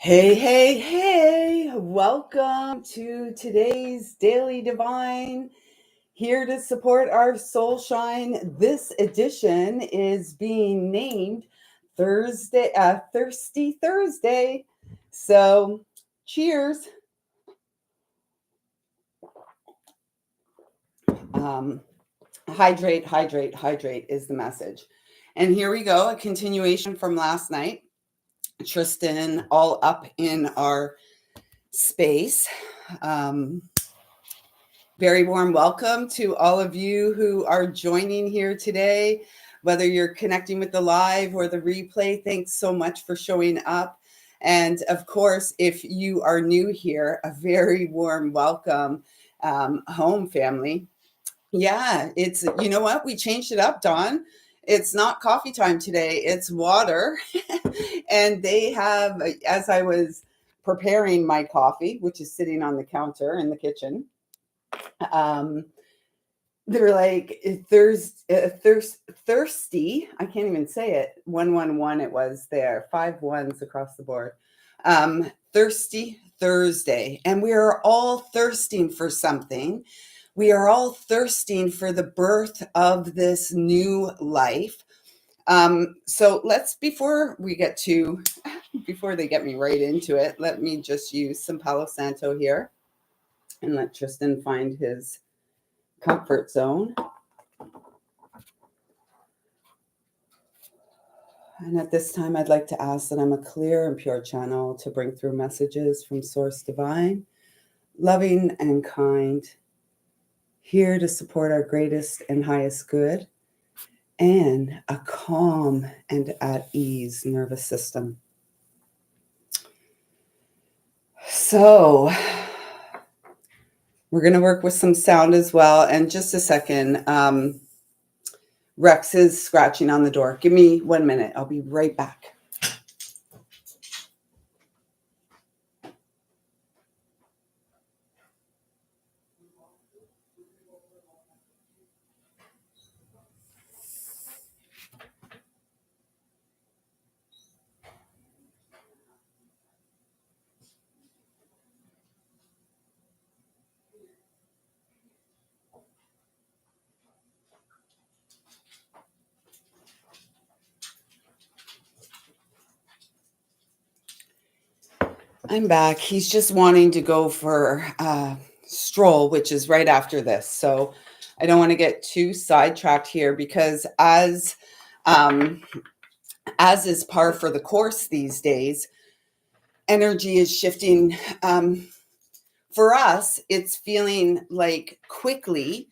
Hey, hey, hey, welcome to today's Daily Divine. Here to support our soul shine. This edition is being named Thirsty Thursday. So, cheers. Um, hydrate, hydrate, hydrate is the message. And here we go, a continuation from last night. Tristan all up in our space. Very warm welcome to all of you who are joining here today, whether you're connecting with the live or the replay. Thanks so much for showing up. And of course, if you are new here, a very warm welcome home, family. Yeah, you know what? We changed it up, Dawn. It's not coffee time today, it's water. And they have, as I was preparing my coffee, which is sitting on the counter in the kitchen, um, they were like, thirsty. I can't even say it. 111, it was there, 5 ones across the board. Thirsty Thursday. And we are all thirsting for something. We are all thirsting for the birth of this new life. So before they get me right into it, let me just use some Palo Santo here and let Tristan find his comfort zone. And at this time, I'd like to ask that I'm a clear and pure channel to bring through messages from Source Divine, loving and kind, here to support our greatest and highest good, and a calm and at ease nervous system. So we're going to work with some sound as well. And just a second, Rex is scratching on the door. Give me 1 minute. I'll be right back. I'm back. He's just wanting to go for a stroll, which is right after this. So I don't want to get too sidetracked here because as is par for the course these days, energy is shifting. For us, it's feeling like quickly.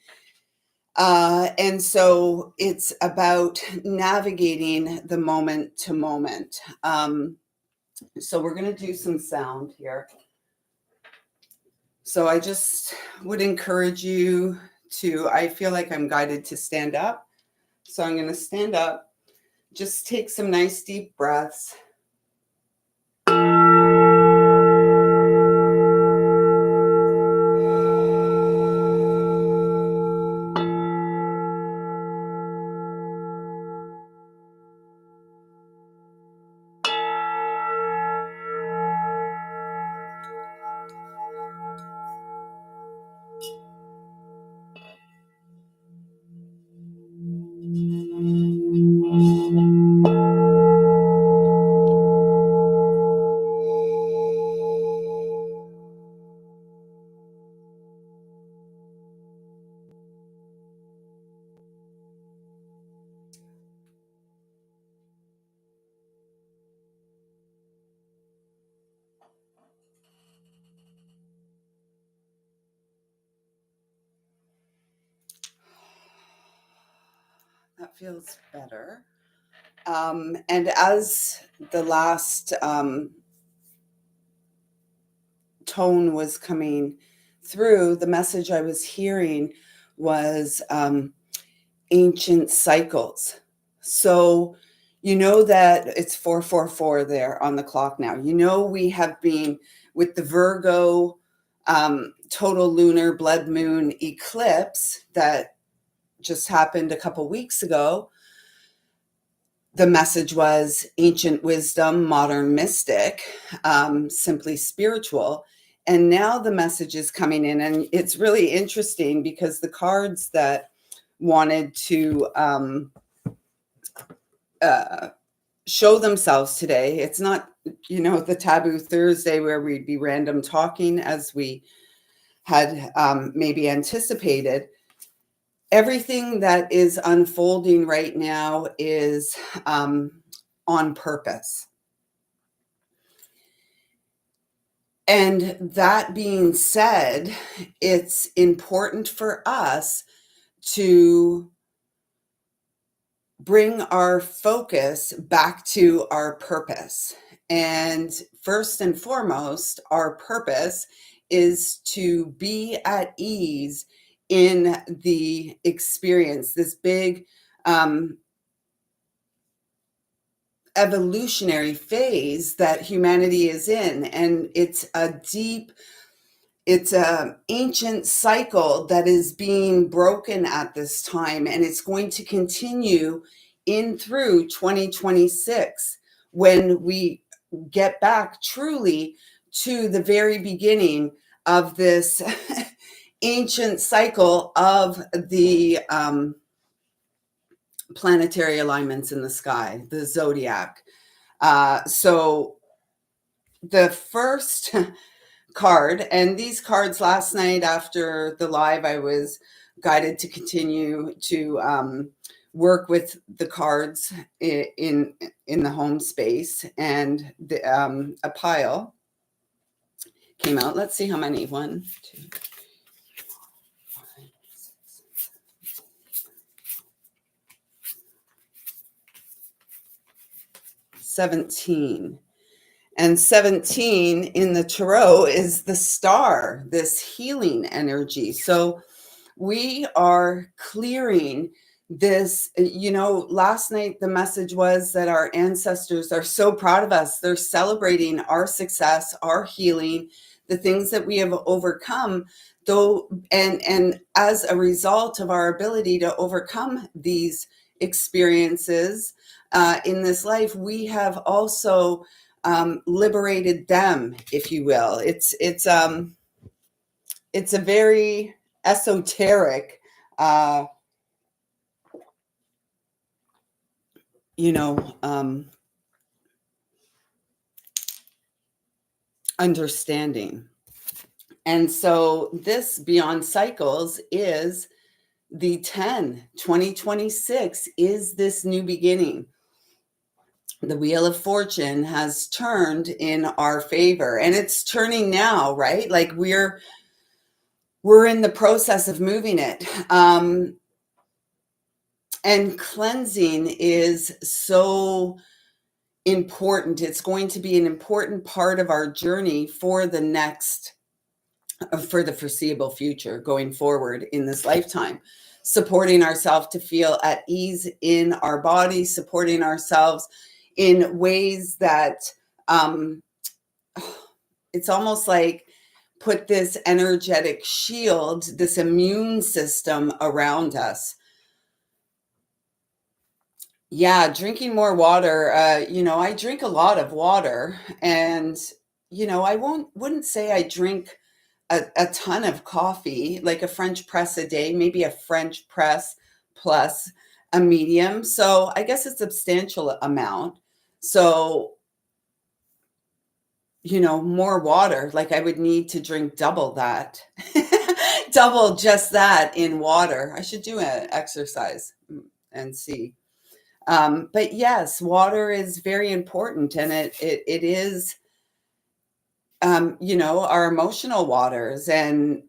And so it's about navigating the moment to moment. So we're going to do some sound here. So I just would encourage you I feel like I'm guided to stand up. So I'm going to stand up, just take some nice deep breaths. That feels better. And as the last tone was coming through, the message I was hearing was ancient cycles. So you know that it's 444 there on the clock now. You know we have been with the Virgo total lunar blood moon eclipse that just happened a couple weeks ago. the message was ancient wisdom, modern mystic, simply spiritual. And now the message is coming in, and it's really interesting because the cards that wanted to show themselves today, it's not, the Taboo Thursday where we'd be random talking as we had maybe anticipated. Everything that is unfolding right now is on purpose. And that being said, it's important for us to bring our focus back to our purpose. And first and foremost, our purpose is to be at ease in the experience, this big evolutionary phase that humanity is in. And it's an ancient cycle that is being broken at this time, and it's going to continue in through 2026 when we get back truly to the very beginning of this ancient cycle of the planetary alignments in the sky, the zodiac. So the first card, and these cards last night after the live, I was guided to continue to work with the cards in the home space, and a pile came out. Let's see how many. 1, 2, 3, 4, 5, 6, 7, 17. And 17 in the tarot is the star, this healing energy. So we are clearing this. Last night the message was that our ancestors are so proud of us. They're celebrating our success, our healing, the things that we have overcome, though, and as a result of our ability to overcome these experiences in this life, we have also liberated them, if you will. It's a very esoteric, understanding. And so this Beyond Cycles is the 2026 is this new beginning. The Wheel of Fortune has turned in our favor, and it's turning now, right? Like we're in the process of moving it. And cleansing is so important. It's going to be an important part of our journey for the foreseeable future going forward in this lifetime. Supporting ourselves to feel at ease in our body, supporting ourselves in ways that it's almost like put this energetic shield, this immune system around us. Yeah, drinking more water. I drink a lot of water, and I wouldn't say I drink a ton of coffee, like a French press a day, maybe a French press plus a medium. So I guess a substantial amount. So, more water, like I would need to drink double that, double just that in water. I should do an exercise and see. But yes, water is very important, and it is, our emotional waters. And,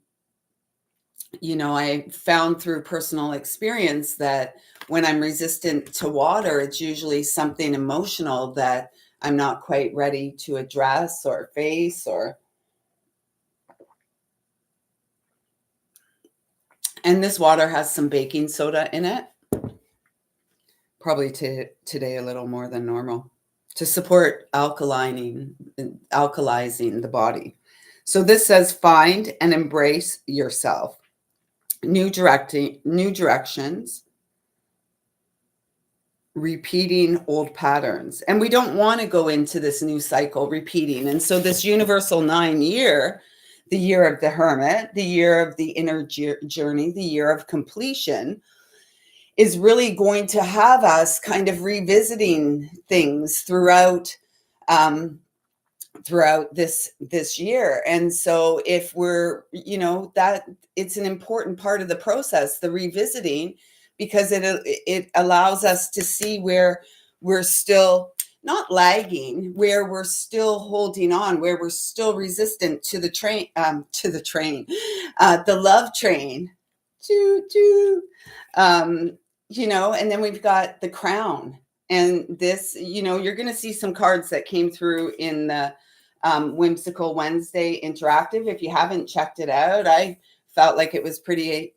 I found through personal experience that when I'm resistant to water, it's usually something emotional that I'm not quite ready to address or face and this water has some baking soda in it. Probably today a little more than normal to support alkalizing the body. So this says, find and embrace yourself. New directions, repeating old patterns. And we don't want to go into this new cycle repeating. And so this universal 9-year, the year of the hermit, the year of the inner journey, the year of completion, is really going to have us kind of revisiting things throughout this year. And so if we're, that it's an important part of the process, the revisiting, because it allows us to see where we're still not lagging, where we're still holding on, where we're still resistant to the train, the love train. Choo choo. And then we've got the crown. And this, you're going to see some cards that came through in the Whimsical Wednesday Interactive. If you haven't checked it out, I felt like it was pretty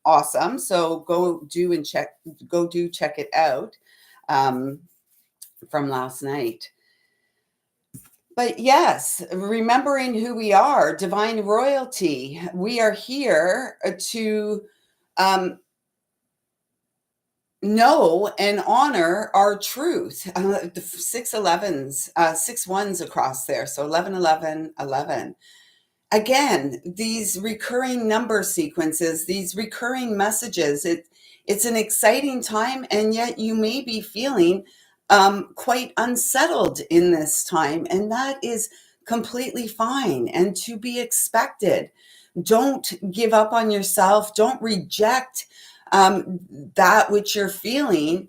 awesome. So go check it out from last night. But yes, remembering who we are, divine royalty. We are here to know and honor our truth. The 6 ones across there. So 11, 11, 11. Again, these recurring number sequences, these recurring messages, it's an exciting time, and yet you may be feeling quite unsettled in this time, and that is completely fine and to be expected. Don't give up on yourself. Don't reject that which you're feeling.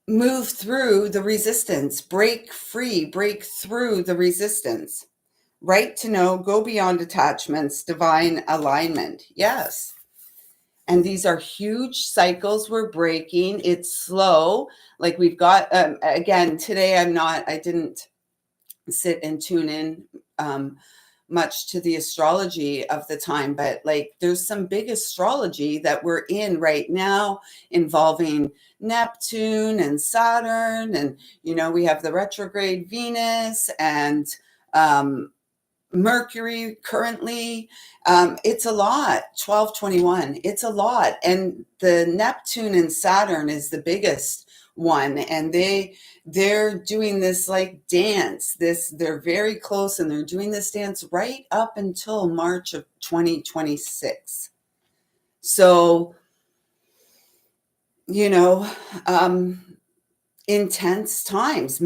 Move through the resistance, break free, break through the resistance. Right to know, go beyond attachments, divine alignment. Yes. And these are huge cycles we're breaking. It's slow. Like we've got, again, today I didn't sit and tune in much to the astrology of the time, but like there's some big astrology that we're in right now involving Neptune and Saturn. And, we have the retrograde Venus and Mercury currently. It's a lot. 1221. It's a lot. And the Neptune and Saturn is the biggest one. And they're doing this like dance. They're very close, and they're doing this dance right up until March of 2026. So, intense times.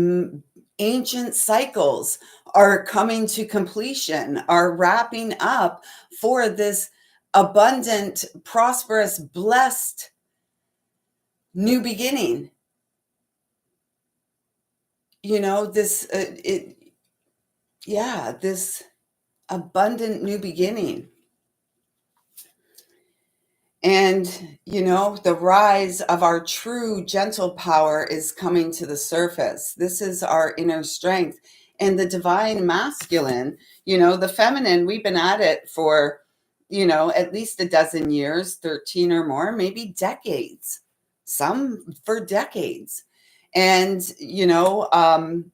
Ancient cycles are coming to completion, are wrapping up for this abundant, prosperous, blessed new beginning. This abundant new beginning. And, the rise of our true gentle power is coming to the surface. This is our inner strength. And the divine masculine, the feminine, we've been at it for, at least a dozen years, 13 or more, maybe decades, some for decades. And, and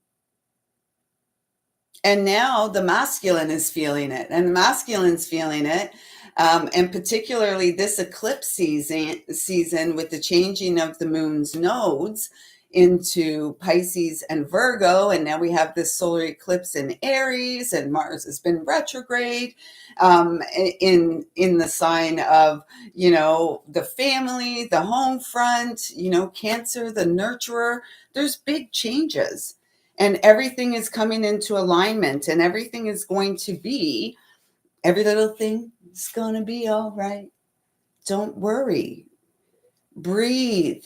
now the masculine is feeling it, and the masculine's feeling it. And particularly this eclipse season with the changing of the moon's nodes into Pisces and Virgo. And now we have this solar eclipse in Aries, and Mars has been retrograde in the sign of, the family, the home front, Cancer, the nurturer. There's big changes, and everything is coming into alignment, and everything is going to be, every little thing is going to be all right. Don't worry. Breathe.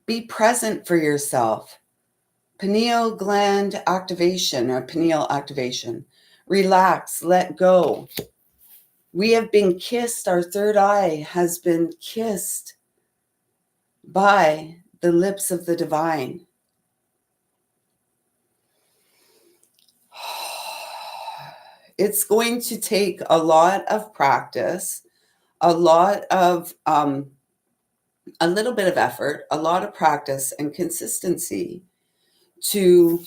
Be present for yourself. Pineal gland activation or pineal activation. Relax. Let go. We have been kissed. Our third eye has been kissed by the lips of the divine. It's going to take a lot of practice, a lot of, a little bit of effort, a lot of practice and consistency to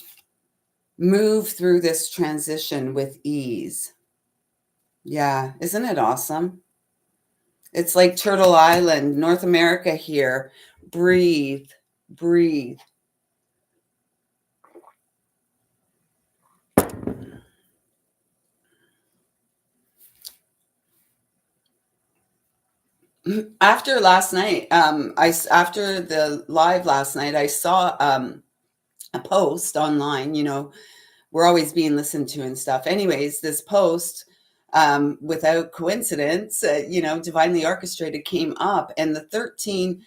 move through this transition with ease. Yeah, isn't it awesome? It's like Turtle Island, North America here. Breathe, breathe. After last night, after the live last night, I saw a post online. We're always being listened to and stuff. Anyways, this post, without coincidence, divinely orchestrated, came up, and the 13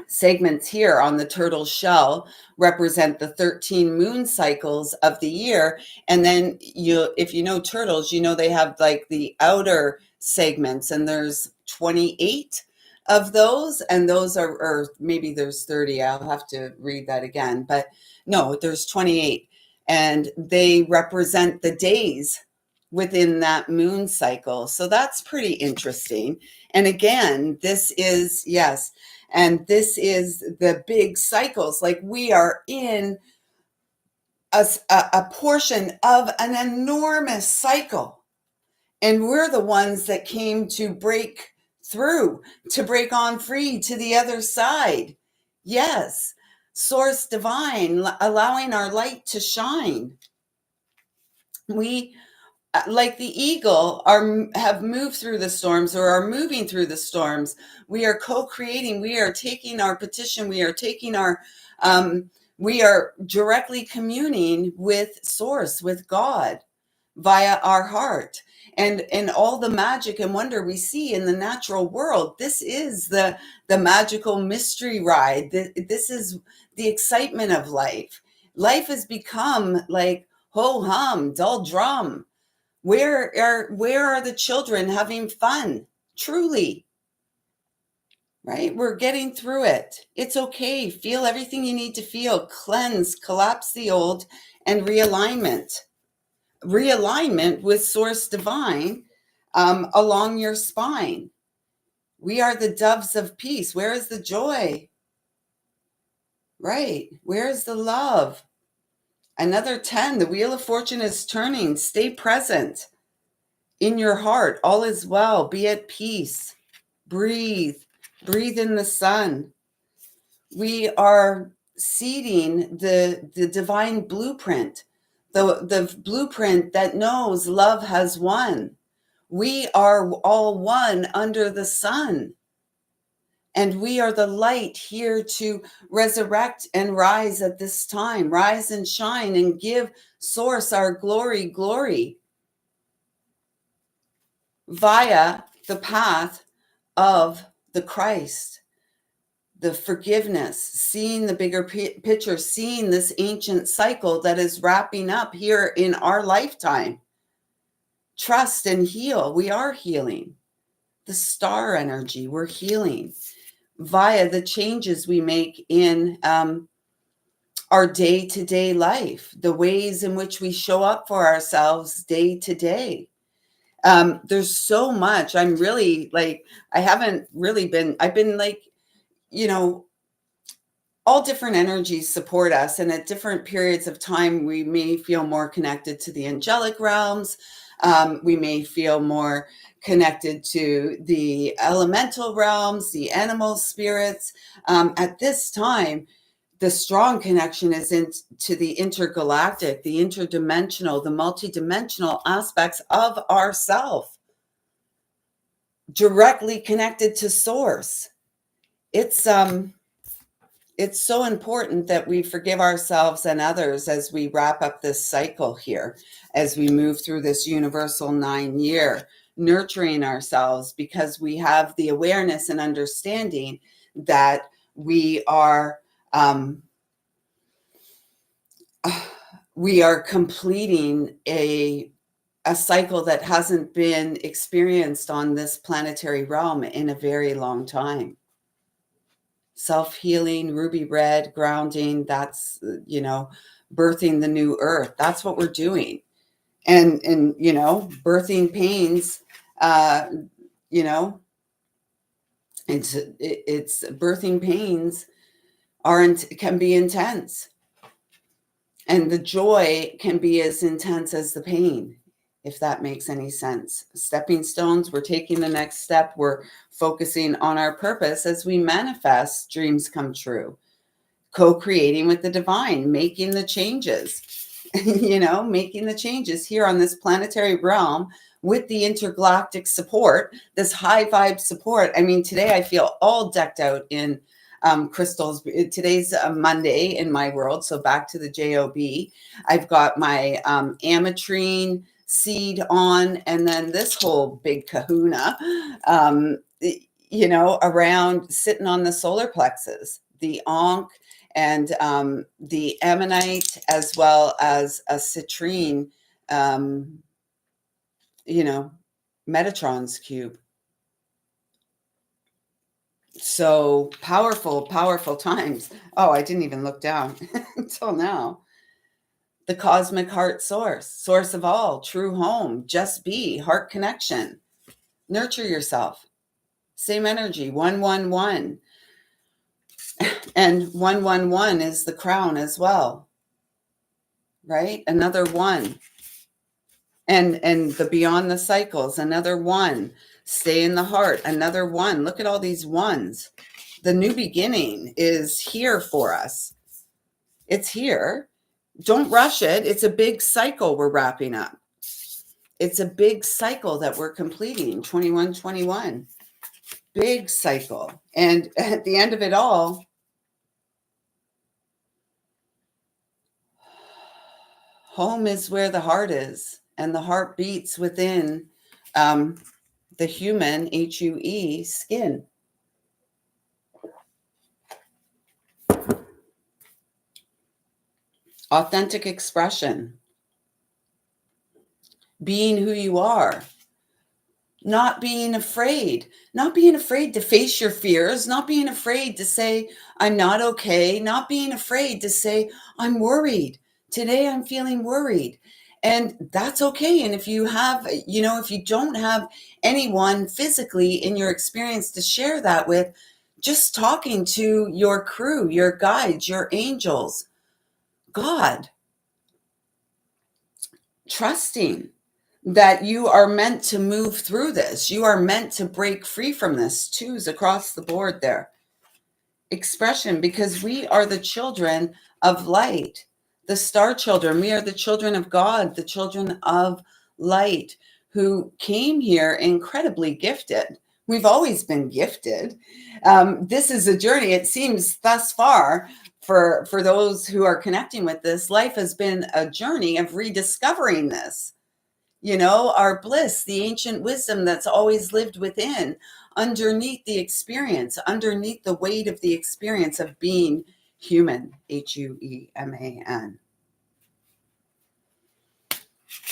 segments here on the turtle shell represent the 13 moon cycles of the year. And then if you know turtles, they have like the outer segments, and there's 28 of those, and those are, or maybe there's 30. I'll have to read that again, but no, there's 28, and they represent the days within that moon cycle. So that's pretty interesting. And again, this is, yes, and this is the big cycles. Like, we are in a portion of an enormous cycle. And we're the ones that came to break through, to break on free to the other side. Yes, Source Divine, allowing our light to shine. We, like the eagle, have moved through the storms, or are moving through the storms. We are co-creating. We are taking our petition. We are taking our we are directly communing with Source, with God, via our heart, and all the magic and wonder we see in the natural world. This is the magical mystery ride. This is the excitement of life. Life has become like ho hum, dull drum. Where are the children having fun? Truly, right? We're getting through it. It's okay. Feel everything you need to feel. Cleanse, collapse the old, and realignment. Realignment with Source Divine along your spine. We are the doves of peace. Where is the joy? Right. Where is the love? Another 10. The wheel of fortune is turning. Stay present. In your heart, all is well. Be at peace. Breathe. Breathe in the sun. We are seeding the divine blueprint, the blueprint that knows love has won. We are all one under the sun. And we are the light here to resurrect and rise at this time. Rise and shine and give Source our glory. Via the path of the Christ, the forgiveness, seeing the bigger picture, seeing this ancient cycle that is wrapping up here in our lifetime. Trust and heal. We are healing. The star energy, we're healing via the changes we make in our day-to-day life, the ways in which we show up for ourselves day to day. There's so much. I'm really like, I've been like, all different energies support us. And at different periods of time, we may feel more connected to the angelic realms. We may feel more connected to the elemental realms, the animal spirits. At this time, the strong connection is into the intergalactic, the interdimensional, the multidimensional aspects of ourself, directly connected to Source. It's so important that we forgive ourselves and others as we wrap up this cycle here, as we move through this universal 9-year, nurturing ourselves, because we have the awareness and understanding that we are completing a cycle that hasn't been experienced on this planetary realm in a very long time. Self-healing, ruby red, grounding, that's, birthing the new earth. That's what we're doing. And birthing pains, it's birthing pains can be intense. And the joy can be as intense as the pain. if that makes any sense. Stepping stones, we're taking the next step. We're focusing on our purpose as we manifest dreams come true, co-creating with the divine, making the changes, making the changes here on this planetary realm with the intergalactic support, this high vibe support. I mean, today I feel all decked out in crystals. Today's Monday in my world, so back to the JOB. I've got my ametrine seed on, and then this whole big kahuna, around sitting on the solar plexus, the Ankh, and the ammonite, as well as a citrine, Metatron's cube. So powerful, powerful times. Oh, I didn't even look down until now. The cosmic heart source of all, true home, just be, heart connection. Nurture yourself. Same energy, 111. And 111 is the crown as well, right? Another one. And the beyond the cycles, another one. Stay in the heart, another one. Look at all these ones. The new beginning is here for us. It's here. Don't rush it. It's a big cycle we're wrapping up. It's a big cycle that we're completing, 2121. Big cycle. And at the end of it all, home is where the heart is, and the heart beats within the human, HUE, skin. Authentic expression. Being who you are. Not being afraid to face your fears, not being afraid to say, I'm not okay, not being afraid to say, I'm worried. Today I'm feeling worried. And that's okay. And if you have, if you don't have anyone physically in your experience to share that with, just talking to your crew, your guides, your angels, God, trusting that you are meant to move through this. You are meant to break free from this. Twos across the board there. Expression, because we are the children of light, the star children. We are the children of God, the children of light, who came here incredibly gifted. We've always been gifted. This is a journey. It seems thus far, for those who are connecting with this, life has been a journey of rediscovering this. Our bliss, the ancient wisdom that's always lived within, underneath the experience, underneath the weight of the experience of being human, HUEMAN.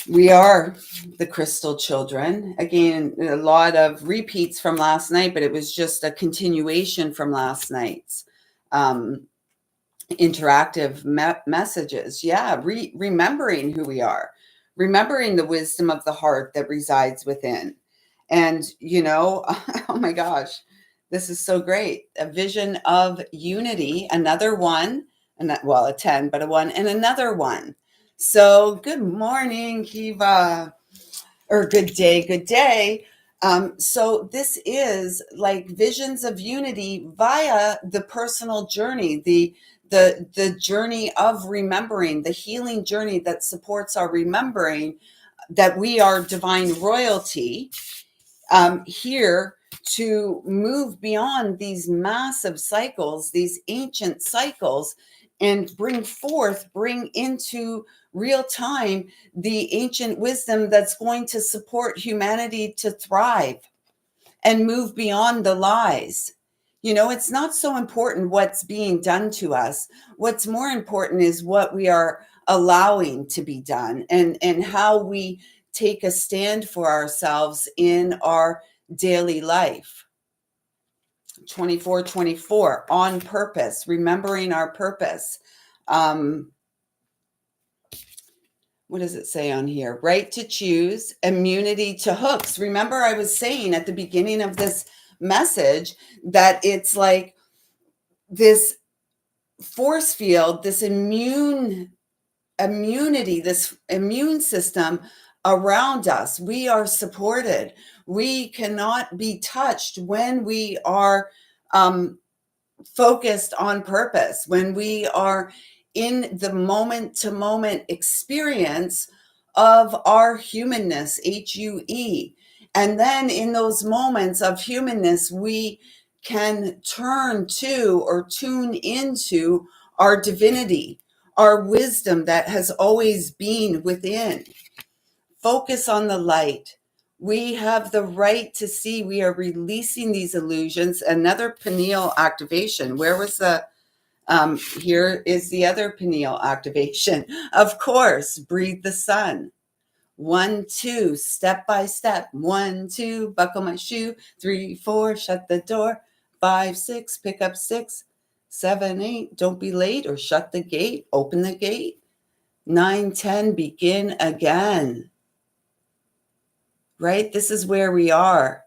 We are the crystal children. Again, a lot of repeats from last night, but it was just a continuation from last night's interactive messages. Yeah, remembering who we are. Remembering the wisdom of the heart that resides within. And, oh my gosh, this is so great. A vision of unity, another one, a 10, but a 1 and another 1. So good morning, Kiva, or good day. So this is like visions of unity via the personal journey, the journey of remembering, the healing journey that supports our remembering that we are divine royalty, here to move beyond these massive cycles, these ancient cycles, and bring into real time the ancient wisdom that's going to support humanity to thrive and move beyond the lies. It's not so important what's being done to us. What's more important is what we are allowing to be done, and how we take a stand for ourselves in our daily life. 2424, on purpose, remembering our purpose. What does it say on here? Right to choose, immunity to hooks. Remember, I was saying at the beginning of this message that it's like this force field, this immunity, this immune system around us. We are supported. We cannot be touched when we are focused on purpose, when we are in the moment to moment experience of our humanness, HUE. And then in those moments of humanness, we can turn to or tune into our divinity, our wisdom that has always been within. Focus on the light. We have the right to see. We are releasing these illusions. Another pineal activation. Where was the, here is the other pineal activation. Of course, breathe the sun. 1, 2, step by step. 1, 2, buckle my shoe. 3, 4, shut the door. 5, 6, pick up 6. 7, 8, don't be late or shut the gate. Open the gate. 9, 10, begin again. Right? This is where we are.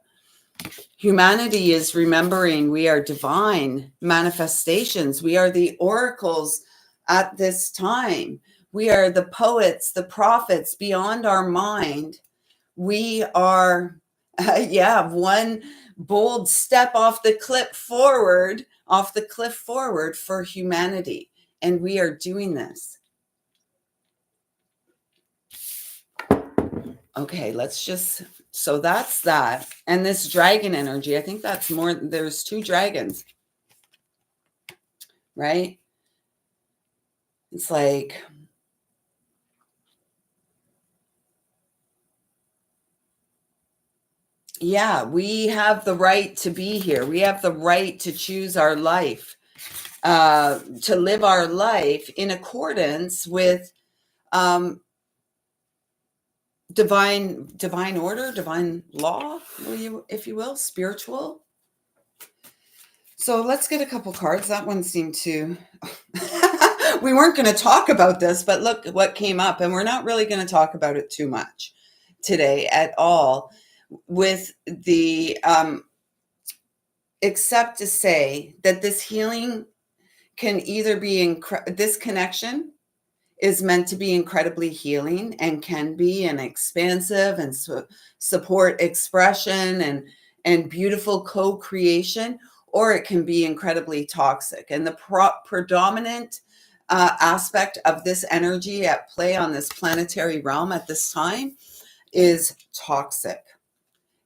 Humanity is remembering we are divine manifestations. We are the oracles at this time. We are the poets, the prophets beyond our mind. We are, one bold step off the cliff forward for humanity. And we are doing this. Okay, so that's that. And this dragon energy, I think that's more, there's 2 dragons, right? It's like, yeah, we have the right to be here. We have the right to choose our life, to live our life in accordance with divine order, divine law, if you will, spiritual. So let's get a couple cards. That one seemed to we weren't going to talk about this, but look what came up, and we're not really going to talk about it too much today at all, with the except to say that this healing can either be this connection is meant to be incredibly healing and can be an expansive and support expression and beautiful co-creation, or it can be incredibly toxic. And the predominant aspect of this energy at play on this planetary realm at this time is toxic.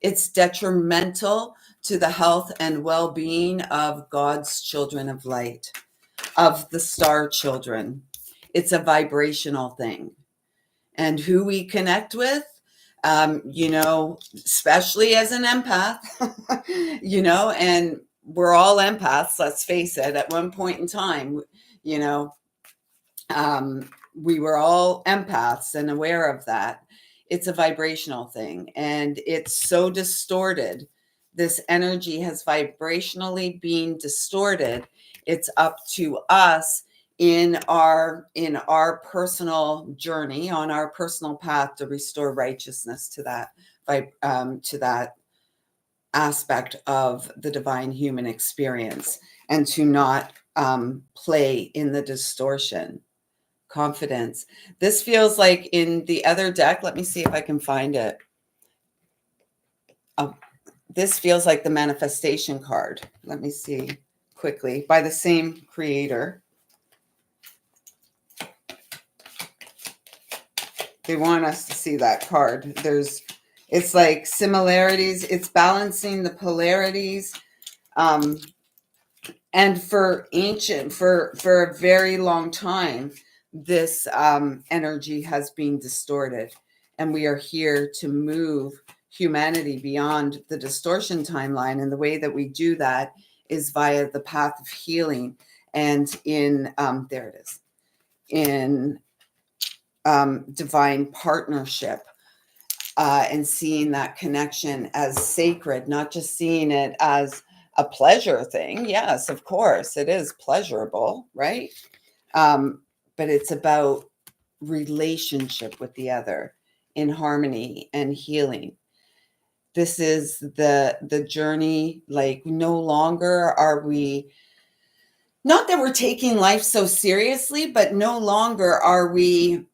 It's detrimental to the health and well-being of God's children of light, of the star children. It's a vibrational thing. And who we connect with, especially as an empath, and we're all empaths, let's face it, at one point in time, we were all empaths and aware of that. It's a vibrational thing, and it's so distorted. This energy has vibrationally been distorted. It's up to us in our personal journey, on our personal path, to restore righteousness to that aspect of the divine human experience, and to not play in the distortion. Confidence. This feels like in the other deck. Let me see if I can find it. Oh, this feels like the manifestation card. Let me see quickly, by the same creator. They want us to see that card. It's like similarities. It's balancing the polarities. And for a very long time, this energy has been distorted, and we are here to move humanity beyond the distortion timeline. And the way that we do that is via the path of healing, and in there it is, in divine partnership, and seeing that connection as sacred, not just seeing it as a pleasure thing. Yes, of course, it is pleasurable, right? But it's about relationship with the other in harmony and healing. This is the journey. Like, no longer are we, not that we're taking life so seriously, but no longer are we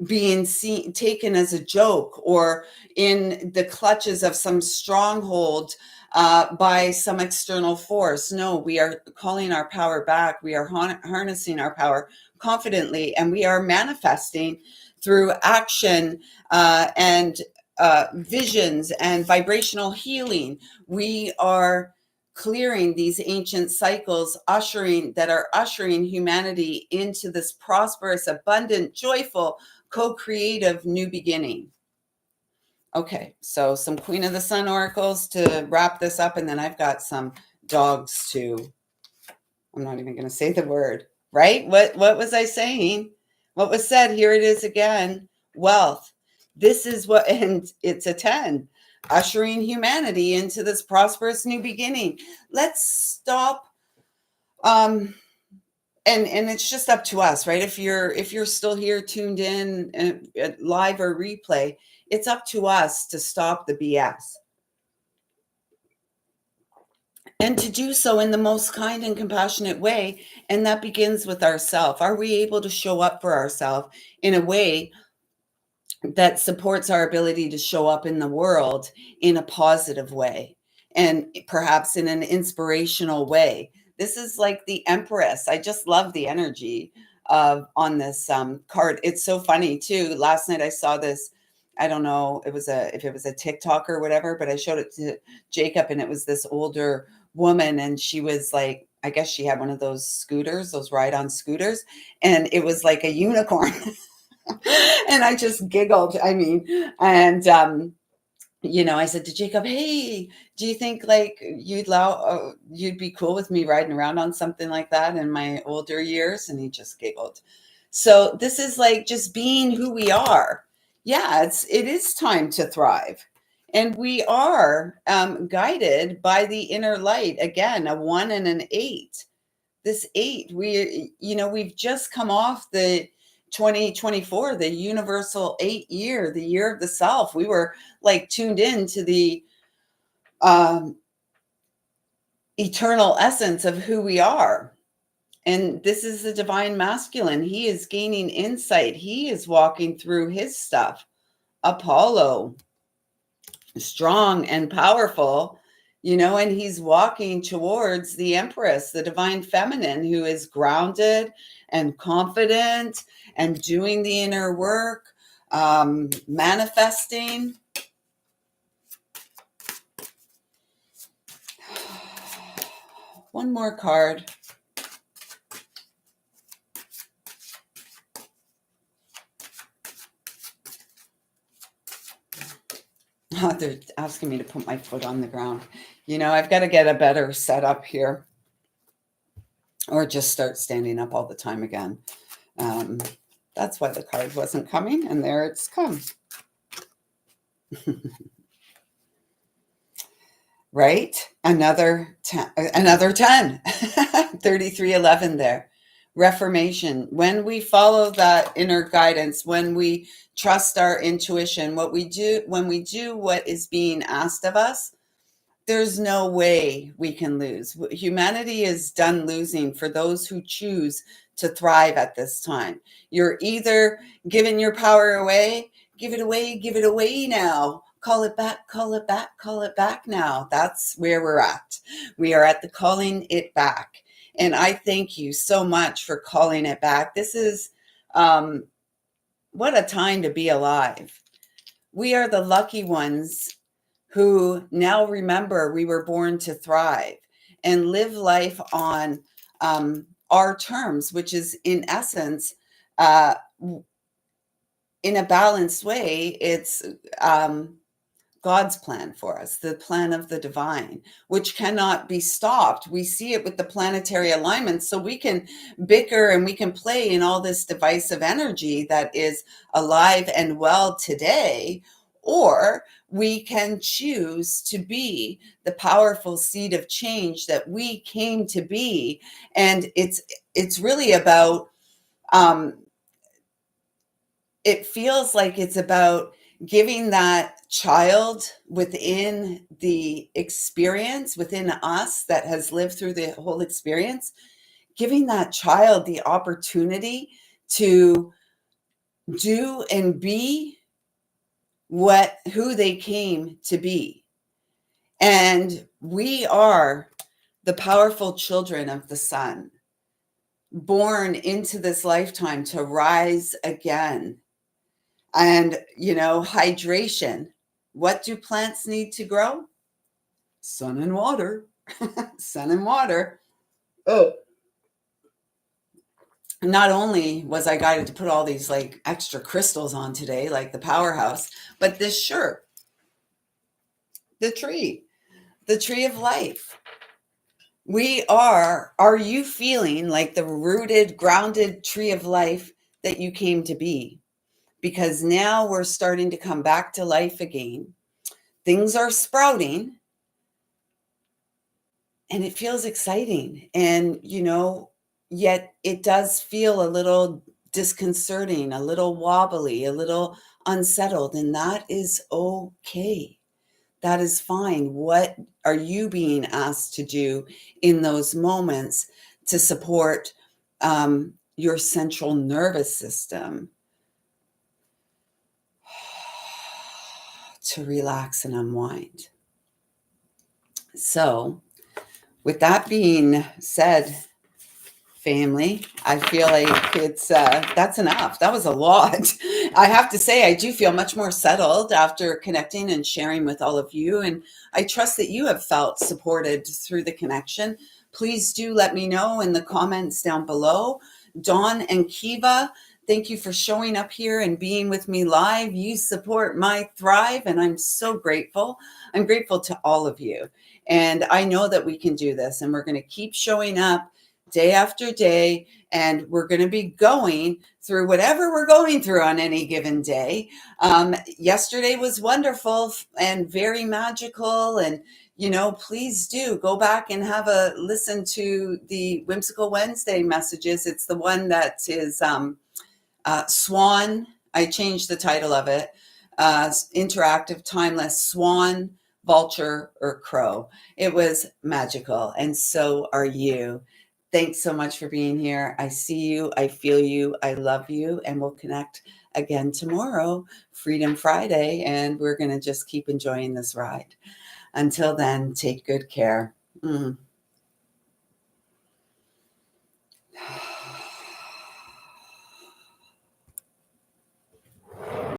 being seen, taken as a joke, or in the clutches of some stronghold by some external force. No, we are calling our power back. We are harnessing our power confidently, and we are manifesting through action and visions and vibrational healing. We are clearing these ancient cycles, that are ushering humanity into this prosperous, abundant, joyful, co-creative new beginning. Okay, so some Queen of the Sun oracles to wrap this up, and then I've got some dogs too. I'm not even going to say the word, right? What was I saying? What was said? Here it is again. Wealth. This is what, and it's a 10. Ushering humanity into this prosperous new beginning. Let's stop. And it's just up to us, right? If you're still here tuned in live or replay, it's up to us to stop the BS, and to do so in the most kind and compassionate way. And that begins with ourselves. Are we able to show up for ourselves in a way that supports our ability to show up in the world in a positive way, and perhaps in an inspirational way? This is like the Empress. I just love the energy of on this card. It's so funny too. Last night I saw this. I don't know if it was a TikTok or whatever, but I showed it to Jacob, and it was this older woman, and she was like, I guess she had one of those scooters, those ride-on scooters, and it was like a unicorn. And I just giggled. I mean, and I said to Jacob, "Hey, do you think like you'd be cool with me riding around on something like that in my older years?" And he just giggled. So this is like just being who we are. Yeah, it is time to thrive, and we are guided by the inner light. Again, a 1 and an 8. This 8, we've just come off the 2024, the universal 8 year, the year of the self. We were like tuned in to the eternal essence of who we are. And this is the divine masculine. He is gaining insight. He is walking through his stuff. Apollo, strong and powerful, and he's walking towards the Empress, the divine feminine, who is grounded and confident and doing the inner work, manifesting. One more card. Oh, they're asking me to put my foot on the ground. I've got to get a better setup here, or just start standing up all the time again. That's why the card wasn't coming, and there it's come. Right? Another 10, 3311 there. Reformation. When we follow that inner guidance, when we trust our intuition, when we do what is being asked of us, there's no way we can lose. Humanity is done losing for those who choose to thrive at this time. You're either giving your power away, give it away now. Call it back, call it back, call it back now. That's where we're at. We are at the calling it back. And I thank you so much for calling it back. This is what a time to be alive. We are the lucky ones who now remember we were born to thrive and live life on our terms, which is in essence, in a balanced way, it's God's plan for us, the plan of the divine, which cannot be stopped. We see it with the planetary alignments, so we can bicker and we can play in all this divisive energy that is alive and well today, or we can choose to be the powerful seed of change that we came to be. And it's really about, it feels like it's about giving that child within the experience, within us that has lived through the whole experience, giving that child the opportunity to do and be who they came to be. And we are the powerful children of the sun, born into this lifetime to rise again. And, hydration. What do plants need to grow? Sun and water. Sun and water. Oh, not only was I guided to put all these like extra crystals on today, like the powerhouse, but this shirt, the tree of life. Are you feeling like the rooted, grounded tree of life that you came to be? Because now we're starting to come back to life again. Things are sprouting and it feels exciting. And, yet it does feel a little disconcerting, a little wobbly, a little unsettled. And that is okay. That is fine. What are you being asked to do in those moments to support your central nervous system to relax and unwind? So, with that being said, family, I feel like it's that's enough. That was a lot. I have to say, I do feel much more settled after connecting and sharing with all of you, and I trust that you have felt supported through the connection. Please do let me know in the comments down below. Dawn and Kiva, thank you for showing up here and being with me live. You support my thrive, and I'm so grateful. I'm grateful to all of you, and I know that we can do this, and we're going to keep showing up day after day, and we're going to be going through whatever we're going through on any given day. Yesterday was wonderful and very magical, and please do go back and have a listen to the Whimsical Wednesday messages. It's the one that is Swan. I changed the title of it. Interactive, timeless, Swan, Vulture, or Crow. It was magical, and so are you. Thanks so much for being here. I see you. I feel you. I love you. And we'll connect again tomorrow, Freedom Friday. And we're going to just keep enjoying this ride. Until then, take good care.